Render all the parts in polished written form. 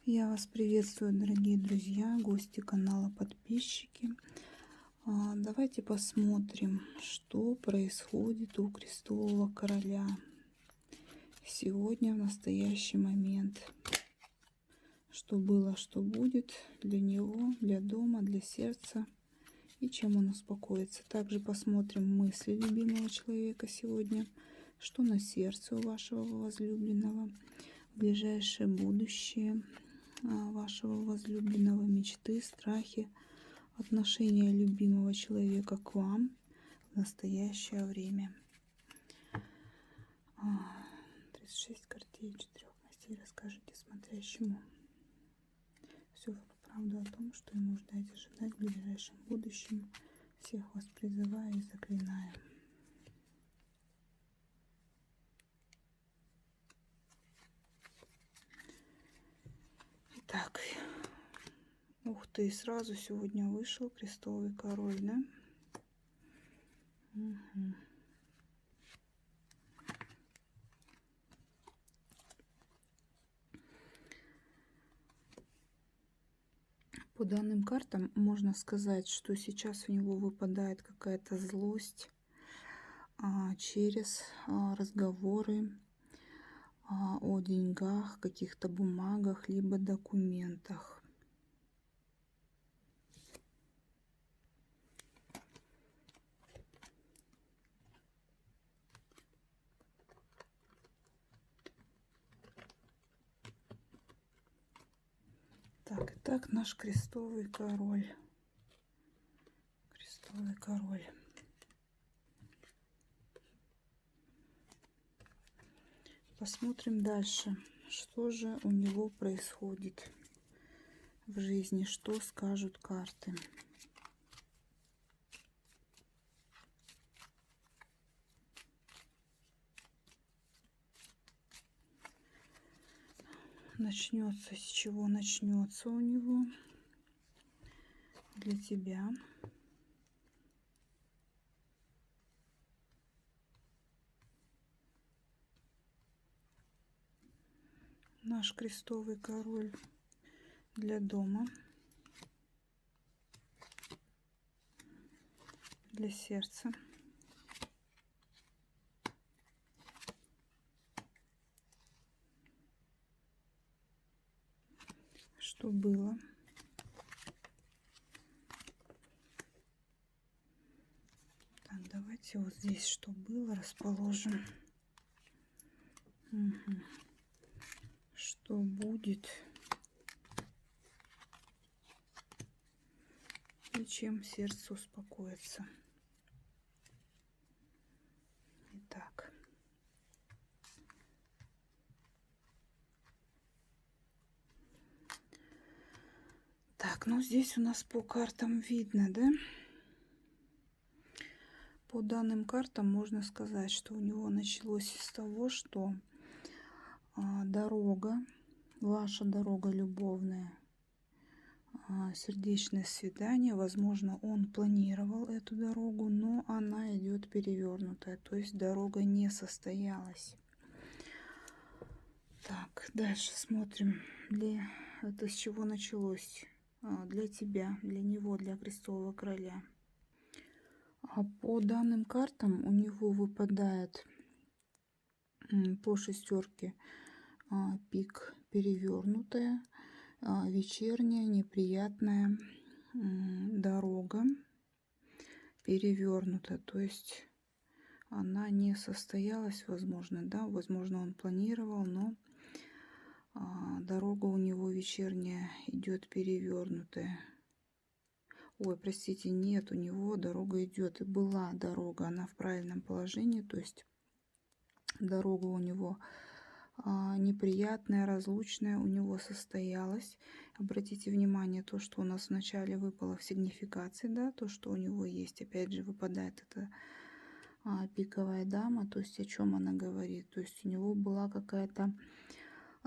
Я вас приветствую, дорогие друзья, гости канала, подписчики. Давайте посмотрим, что происходит у Крестового Короля сегодня, в настоящий момент. Что было, что будет для него, для дома, для сердца и чем он успокоится. Также посмотрим мысли любимого человека сегодня, что на сердце у вашего возлюбленного, в ближайшее будущее вашего возлюбленного, мечты, страхи, отношения любимого человека к вам в настоящее время. 36 картей 4 мастей. Расскажите смотрящему всю правду о том, что ему ждать, ожидать в ближайшем будущем. Всех вас призываю и заклинаю. Итак, ух ты, сразу сегодня вышел Крестовый Король, да? Угу. По данным картам можно сказать, что сейчас у него выпадает какая-то злость через разговоры о деньгах, каких-то бумагах, либо документах. Так, итак, наш Крестовый Король. Крестовый Король. Посмотрим дальше, что же у него происходит в жизни, что скажут карты. Начнется, с чего начнется у него для тебя. Наш Крестовый Король для дома, для сердца. Что было? Так, давайте вот здесь, что было, расположим. Угу. Что будет? И чем сердце успокоится. Итак. Так, ну здесь у нас по картам видно, да? По данным картам можно сказать, что у него началось с того, что дорога, ваша дорога любовная, сердечное свидание, возможно, он планировал эту дорогу, но она идет перевернутая, то есть дорога не состоялась. Так, дальше смотрим, это с чего началось для тебя, для него, для Крестового Короля. По данным картам у него выпадает по шестерке пик перевернутая, вечерняя неприятная дорога перевернута, то есть она не состоялась, возможно, да, возможно, он планировал, но дорога у него вечерняя идет перевернутая. Ой, простите, нет, у него дорога идет, и была дорога, она в правильном положении, то есть дорога у него неприятная, разлучная у него состоялась. Обратите внимание, то, что у нас вначале выпало в сигнификации, да, то, что у него есть, опять же, выпадает это пиковая дама, то есть о чем она говорит, то есть у него была какая-то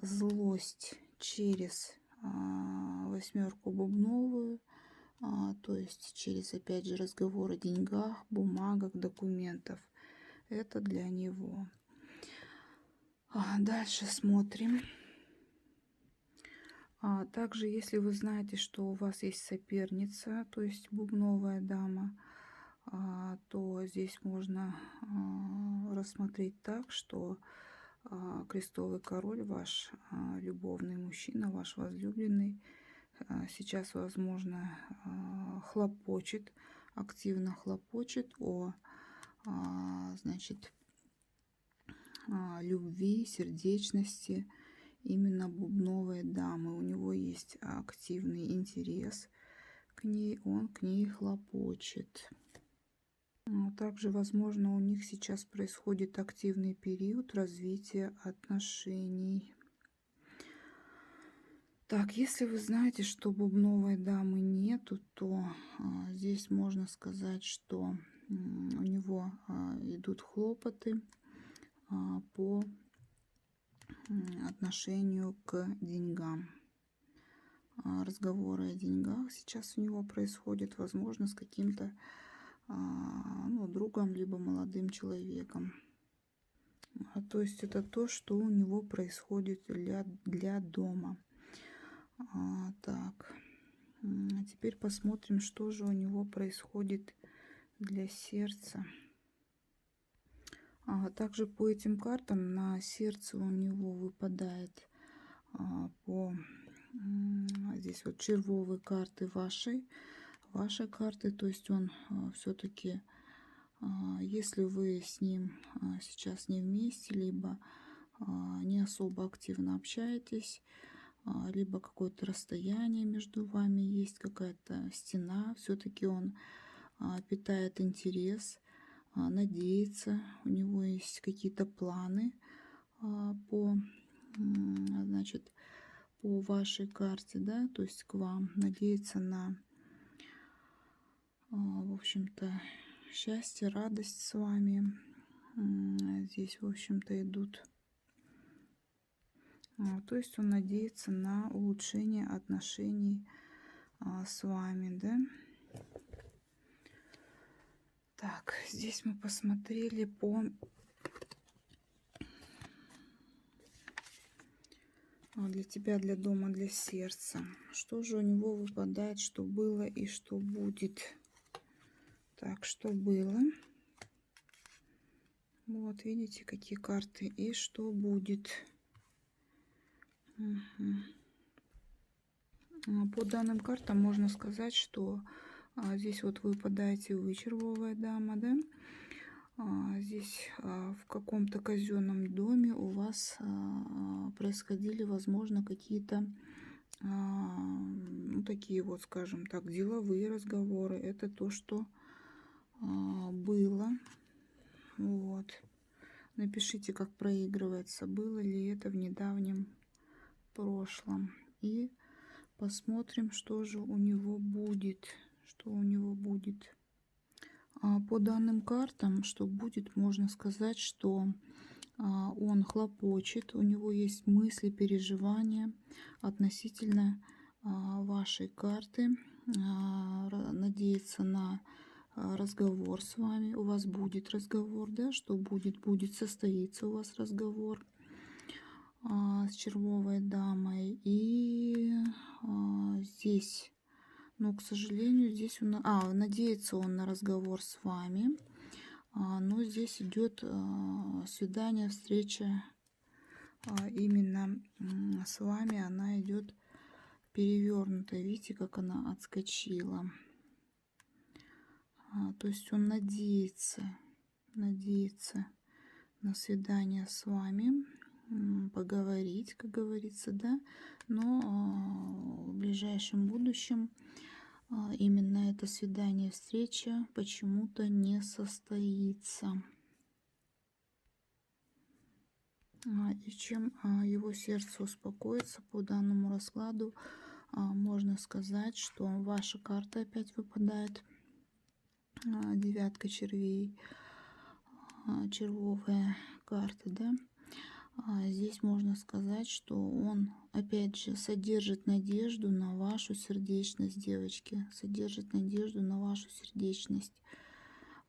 злость через восьмерку бубновую, то есть через, опять же, разговор о деньгах, бумагах, документов. Это для него. Дальше смотрим. Также, если вы знаете, что у вас есть соперница, то есть бубновая дама, то здесь можно рассмотреть так, что крестовый король, ваш любовный мужчина, ваш возлюбленный, сейчас, возможно, хлопочет, активно хлопочет о, значит, любви, сердечности именно бубновой дамы. У него есть активный интерес к ней, он к ней хлопочет. Также, возможно, у них сейчас происходит активный период развития отношений. Так, если вы знаете, что бубновой дамы нету, то здесь можно сказать, что у него идут хлопоты по отношению к деньгам. Разговоры о деньгах сейчас у него происходят, возможно, с каким-то другом, либо молодым человеком. То есть это то, что у него происходит для дома. Так, теперь посмотрим, что же у него происходит для сердца. Также по этим картам на сердце у него выпадает здесь вот червовые карты вашей карты, то есть он все-таки, если вы с ним сейчас не вместе, либо не особо активно общаетесь, либо какое-то расстояние между вами есть, какая-то стена, все-таки он питает интерес, надеется, у него есть какие-то планы по вашей карте, да, то есть к вам, надеется на, в общем-то, счастье, радость с вами. Здесь, в общем-то, идут. То есть он надеется на улучшение отношений с вами, да. Так, здесь мы посмотрели для тебя, для дома, для сердца. Что же у него выпадает, что было и что будет? Так, что было? Вот, видите, какие карты. И что будет? По данным картам можно сказать, что здесь вот выпадаете вы, червовая дама, да? Здесь в каком-то казенном доме у вас происходили, возможно, какие-то такие вот, скажем так, деловые разговоры. Это то, что было. Вот. Напишите, как проигрывается, было ли это в недавнем прошлом. И посмотрим, что же у него будет. Что у него будет. По данным картам, что будет, можно сказать, что он хлопочет, у него есть мысли, переживания относительно вашей карты, надеется на разговор с вами. У вас будет разговор, да, что будет состоится у вас разговор с червовой дамой. И здесь, к сожалению, здесь он надеется он на разговор с вами, но здесь идет свидание, встреча именно с вами, она идет перевернутая. Видите, как она отскочила. То есть он надеется на свидание с вами, поговорить, как говорится, да, но в ближайшем будущем именно это свидание, встреча почему-то не состоится. И чем его сердце успокоится по данному раскладу, можно сказать, что ваша карта опять выпадает. Девятка червей, червовая карта, да. Здесь можно сказать, что он опять же содержит надежду на вашу сердечность, девочки, содержит надежду на вашу сердечность.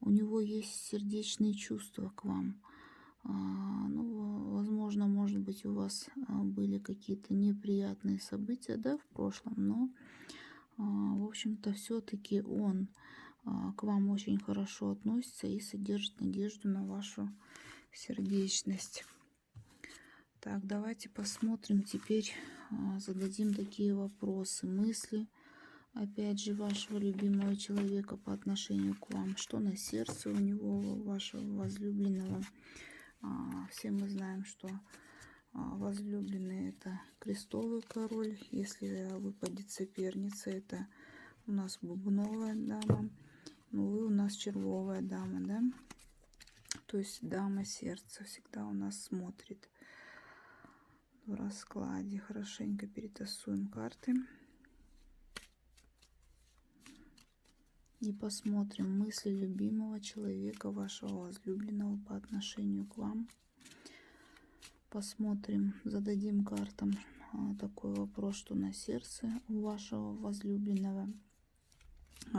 У него есть сердечные чувства к вам. Ну, возможно, может быть, у вас были какие-то неприятные события, да, в прошлом, но, в общем-то, все-таки он к вам очень хорошо относится и содержит надежду на вашу сердечность. Так, давайте посмотрим теперь, зададим такие вопросы, мысли, опять же, вашего любимого человека по отношению к вам. Что на сердце у него, вашего возлюбленного? Все мы знаем, что возлюбленный — это крестовый король. Если выпадет соперница, это у нас бубновая дама. Ну, вы у нас червовая дама, да? То есть дама сердца всегда у нас смотрит в раскладе. Хорошенько перетасуем карты. И посмотрим мысли любимого человека, вашего возлюбленного по отношению к вам. Посмотрим, зададим картам такой вопрос, что на сердце у вашего возлюбленного,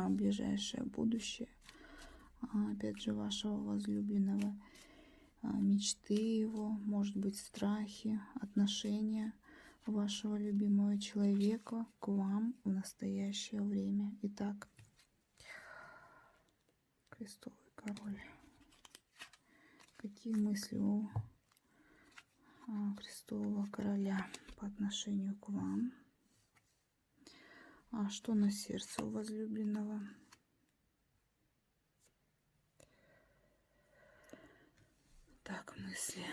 ближайшее будущее, опять же, вашего возлюбленного, мечты его, может быть, страхи, отношения вашего любимого человека к вам в настоящее время. Итак, крестовый король. Какие мысли у крестового короля по отношению к вам? Что на сердце у возлюбленного? Так, мысли.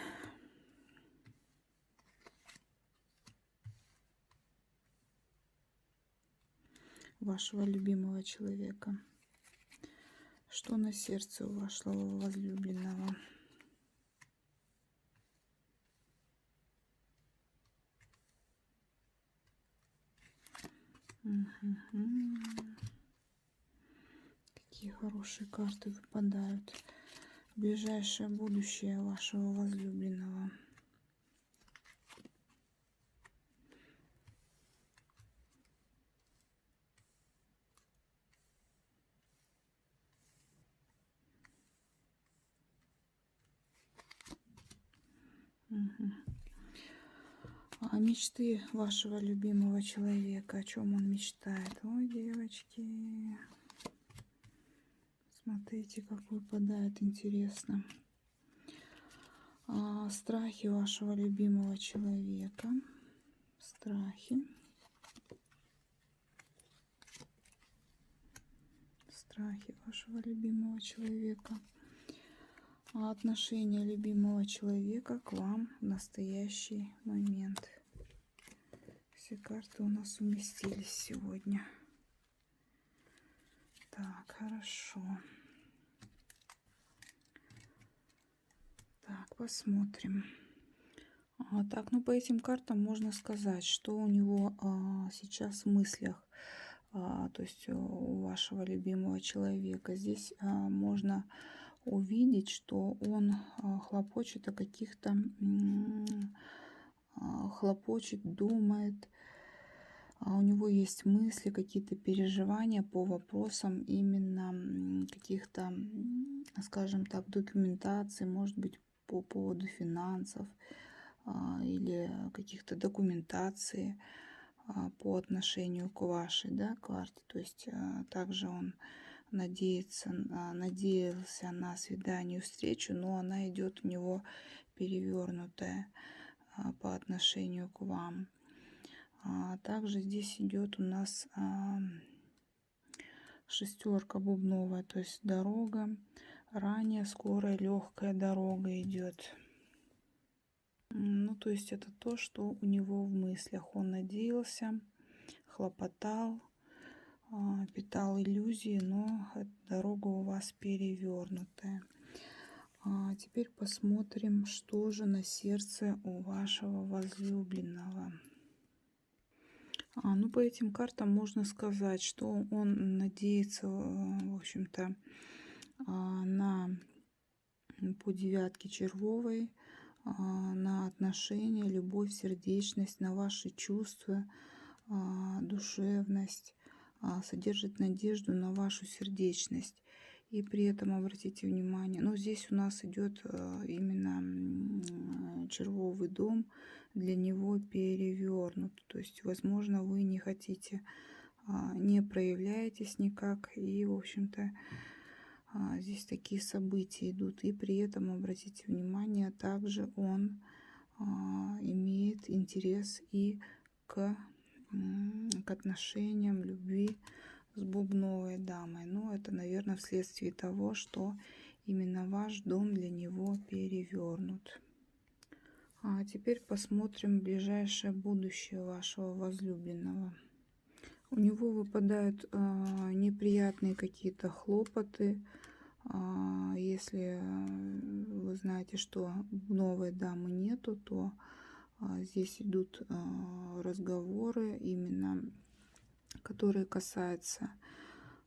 Вашего любимого человека. Что на сердце у вашего возлюбленного? Какие хорошие карты выпадают. Ближайшее будущее вашего возлюбленного. Мечты вашего любимого человека. О чем он мечтает? Ой, девочки. Смотрите, как выпадает, интересно. Страхи вашего любимого человека. Страхи. Страхи вашего любимого человека. Отношение любимого человека к вам в настоящий момент. Все карты у нас уместились сегодня. Так, хорошо. Так, посмотрим. Так, ну по этим картам можно сказать, что у него сейчас в мыслях, то есть у вашего любимого человека. Здесь можно увидеть, что он хлопочет о каких-то, хлопочет, думает, у него есть мысли, какие-то переживания по вопросам именно каких-то, скажем так, документаций, может быть, по поводу финансов или каких-то документаций по отношению к вашей, да, карте. То есть также он надеялся на свидание, встречу, но она идет у него перевернутая по отношению к вам. Также здесь идет у нас шестерка бубновая, то есть дорога, ранее скорая, легкая дорога идет. Ну, то есть это то, что у него в мыслях. Он надеялся, хлопотал, питал иллюзии, но дорога у вас перевернутая. Теперь посмотрим, что же на сердце у вашего возлюбленного. Ну, по этим картам можно сказать, что он надеется, в общем-то, по девятке червовой, на отношения, любовь, сердечность, на ваши чувства, душевность, содержит надежду на вашу сердечность. И при этом обратите внимание, ну здесь у нас идет именно червовый дом, для него перевернут. То есть, возможно, вы не хотите, не проявляетесь никак. И, в общем-то, здесь такие события идут. И при этом, обратите внимание, также он имеет интерес и к отношениям, любви с бубновой дамой. Но это, наверное, вследствие того, что именно ваш дом для него перевернут. А теперь посмотрим ближайшее будущее вашего возлюбленного. У него выпадают неприятные какие-то хлопоты. Если вы знаете, что новой дамы нету, то здесь идут разговоры именно, которые касаются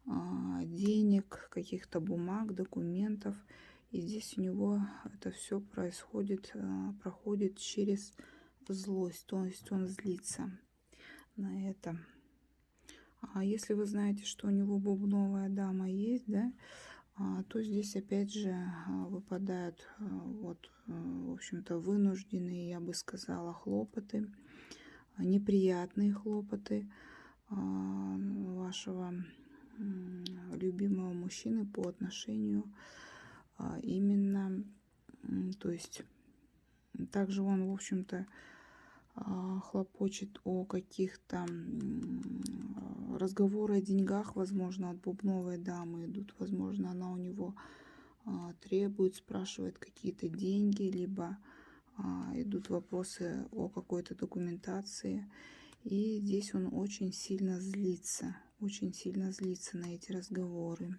денег, каких-то бумаг, документов. И здесь у него это все проходит через злость, то есть он злится на это. А если вы знаете, что у него бубновая дама есть, да, то здесь опять же выпадают вот, в общем-то, вынужденные, я бы сказала, хлопоты, неприятные хлопоты вашего любимого мужчины по отношению именно, то есть также он, в общем-то, хлопочет о каких-то разговоры о деньгах, возможно, от бубновой дамы идут, возможно, она у него требует, спрашивает какие-то деньги, либо идут вопросы о какой-то документации. И здесь он очень сильно злится на эти разговоры.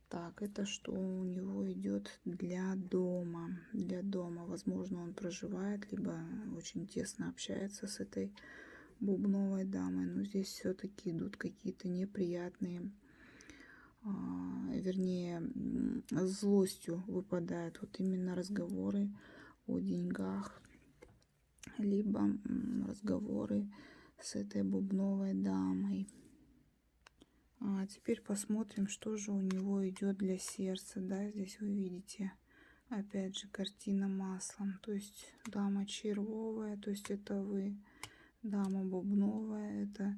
Так, это что у него идет для дома? Для дома. Возможно, он проживает, либо очень тесно общается с этой бубновой дамой. Но здесь все-таки идут какие-то неприятные, вернее, злостью выпадают вот именно разговоры о деньгах, либо разговоры с этой бубновой дамой. А теперь посмотрим, что же у него идет для сердца. Да, здесь вы видите, опять же, картина маслом. То есть дама червовая, то есть это вы. Дама бубновая, это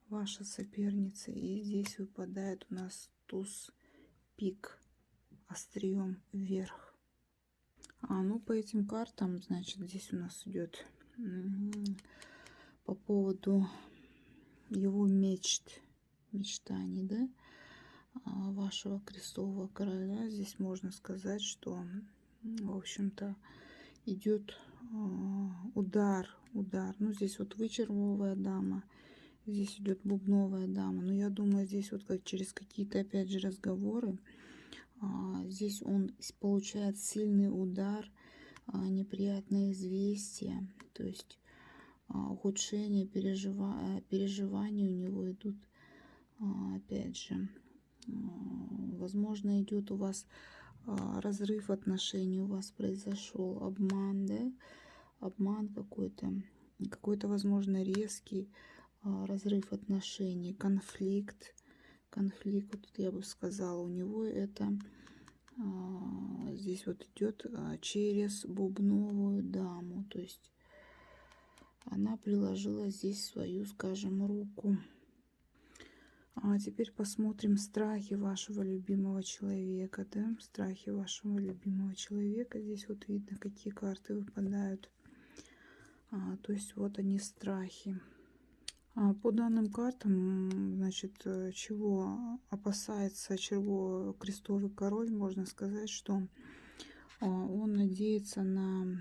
ваша соперница. И здесь выпадает у нас туз пик острием вверх. Ну, по этим картам, значит, здесь у нас идет по поводу его мечтаний, да, вашего крестового короля. Здесь можно сказать, что, в общем-то, идет удар. Ну, здесь вот вы червовая дама, здесь идет бубновая дама. Но я думаю, здесь вот как через какие-то, опять же, разговоры, здесь он получает сильный удар, неприятные известия, то есть ухудшение переживания у него идут. Опять же, возможно, идет у вас разрыв отношений, у вас произошел обман, да, обман какой-то, возможно, резкий разрыв отношений, конфликт, вот тут я бы сказала, у него это здесь вот идет через бубновую даму, то есть она приложила здесь свою, скажем, руку. А теперь посмотрим страхи вашего любимого человека, да, страхи вашего любимого человека. Здесь вот видно, какие карты выпадают. То есть вот они, страхи. По данным картам, значит, чего опасается крестовый король, можно сказать, что он надеется на,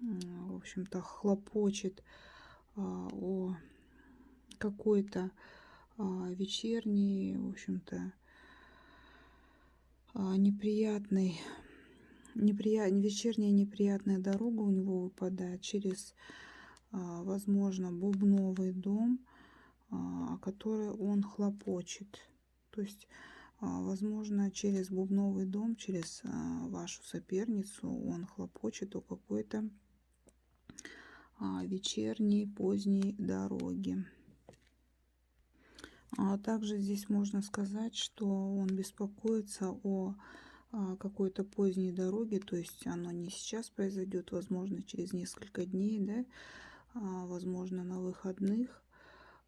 в общем-то, хлопочет о какой-то вечерней, в общем-то, вечерняя неприятная дорога у него выпадает через, возможно, бубновый дом, о которой он хлопочет. То есть, возможно, через бубновый дом, через вашу соперницу он хлопочет о какой-то вечерней, поздней дороге. А также здесь можно сказать, что он беспокоится о какой-то поздней дороге, то есть оно не сейчас произойдет, возможно, через несколько дней, да, возможно, на выходных.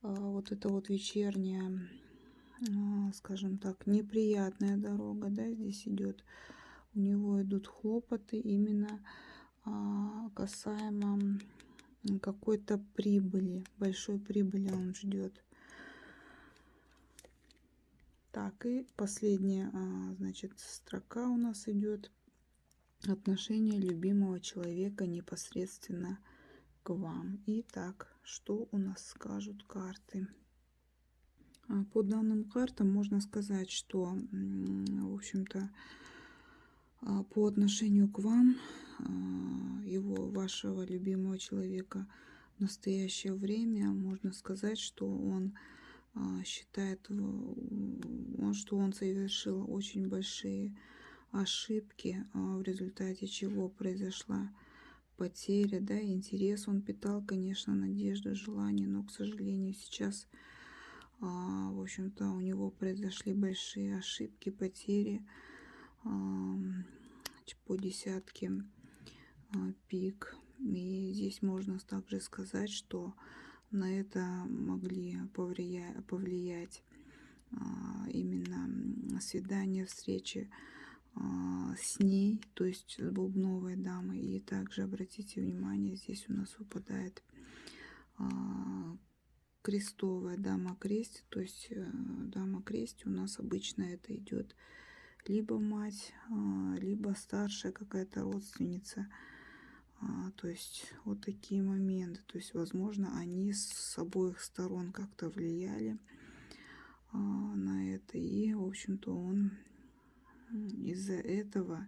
Вот это вот вечерняя, скажем так, неприятная дорога, да, здесь идет. У него идут хлопоты именно касаемо какой-то прибыли, большой прибыли он ждет. Так, и последняя, значит, строка у нас идет: отношение любимого человека непосредственно к вам. Итак, что у нас скажут карты? По данным картам можно сказать, что, в общем-то, по отношению к вам, вашего любимого человека, в настоящее время можно сказать, что он считает, что он совершил очень большие ошибки, в результате чего произошла потеря, да, интерес он питал, конечно, надежду, желание, но, к сожалению, сейчас, в общем-то, у него произошли большие ошибки, потери по десятке пик. И здесь можно также сказать, что на это могли повлиять именно свидания, встречи с ней, то есть с бубновой дамой. И также обратите внимание, здесь у нас выпадает крестовая дама крести, то есть дама крести у нас обычно это идет либо мать, либо старшая какая-то родственница. То есть вот такие моменты. То есть, возможно, они с обоих сторон как-то влияли на это. И, в общем-то, он из-за этого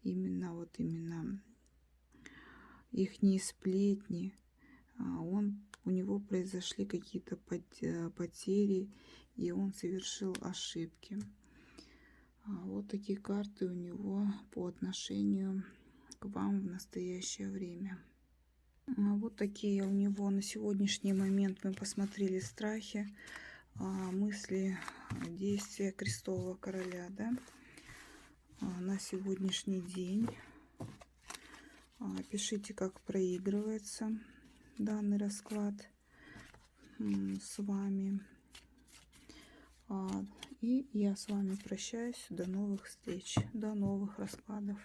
именно ихние сплетни, у него произошли какие-то потери, и он совершил ошибки. Вот такие карты у него по отношению к вам в настоящее время. Вот такие у него на сегодняшний момент мы посмотрели страхи, мысли, действия крестового короля, да, на сегодняшний день. Пишите, как проигрывается данный расклад с вами. И я с вами прощаюсь. До новых встреч, до новых раскладов.